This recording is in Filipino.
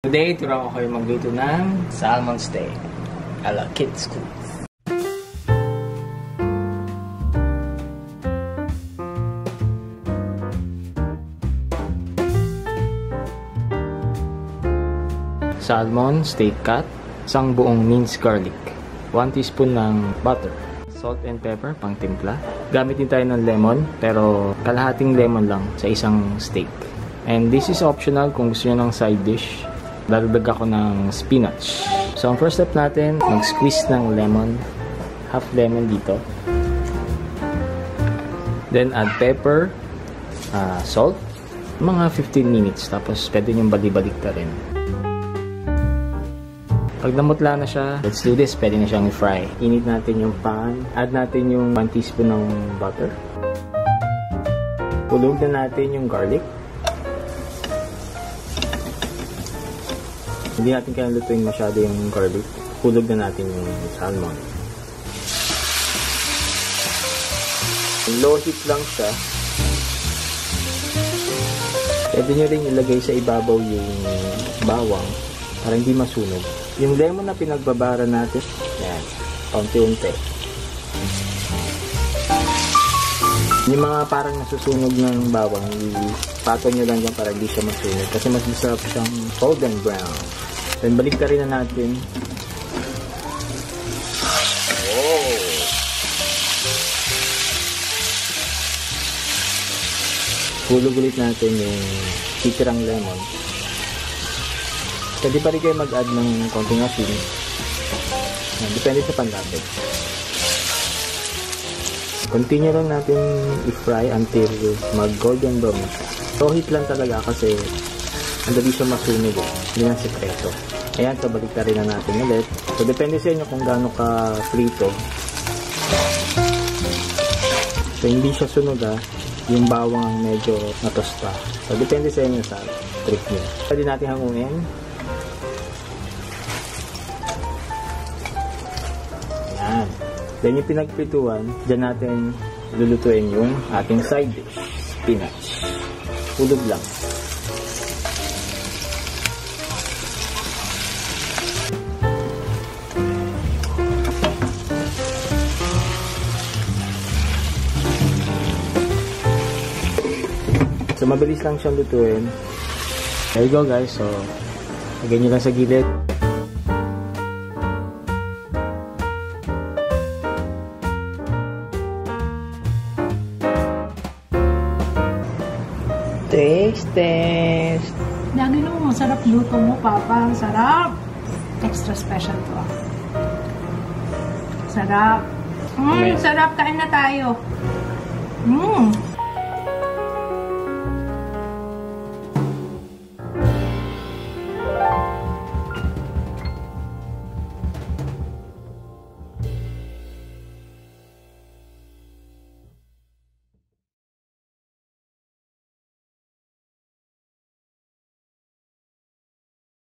Today, turuan ko kayo magluto ng salmon steak a la Kids School. Salmon steak cut, isang buong minced garlic, 1 teaspoon ng butter, salt and pepper pang timpla. Gamit din tayo ng lemon, pero kalahating lemon lang sa isang steak. And this is optional kung gusto nyo ng side dish. Dadagdag ako ng spinach. So, ang first step natin, mag-squeeze ng lemon. Half lemon dito. Then, add pepper, salt. Mga 15 minutes. Tapos, pwede nyo balik-balik ta rin. Pag namutla na siya, let's do this. Pwede na siyang i-fry. Init natin yung pan. Add natin yung 1 teaspoon ng butter. Hulog na natin yung garlic. Hindi natin kaya lutuin masyado yung garlic. Hulog na natin yung salmon. Low heat lang siya. Pwede nyo rin ilagay sa ibabaw yung bawang para hindi masunog. Yung lemon na pinagbabara natin, yan, paunti-unti. Yung mga parang nasusunog ng bawang, ipatong nyo lang dyan para hindi siya masunog. Kasi mas masarap siyang golden brown. Then, balik ka rin na natin. Oh! Hulog ulit natin yung titirang lemon. Pwede pa rin kayo mag-add ng konting asin. Depende sa panlapit. Continue lang natin i-fry until mag-golden brown siya. Low heat lang talaga kasi andali siya masunog eh. Hindi lang sekreto. Ayan, so balik na rin na natin ulit. So, depende sa inyo kung gaano ka frito. So, hindi siya sunog yung bawang ang medyo natosta. So, depende sa inyo sa trick nyo. Pwede natin hangungin. Ayan. Then, yung pinagprituan, dyan natin lulutuin yung ating side dish. Spinach. Hulog lang. So, mabilis lang siyang lutuin. There you go, guys. So, lagyan nyo lang sa gilid. Taste! Lagi naman, masarap luto mo, Papa. Ang sarap! Extra special to. Sarap! Sarap! Kain na tayo!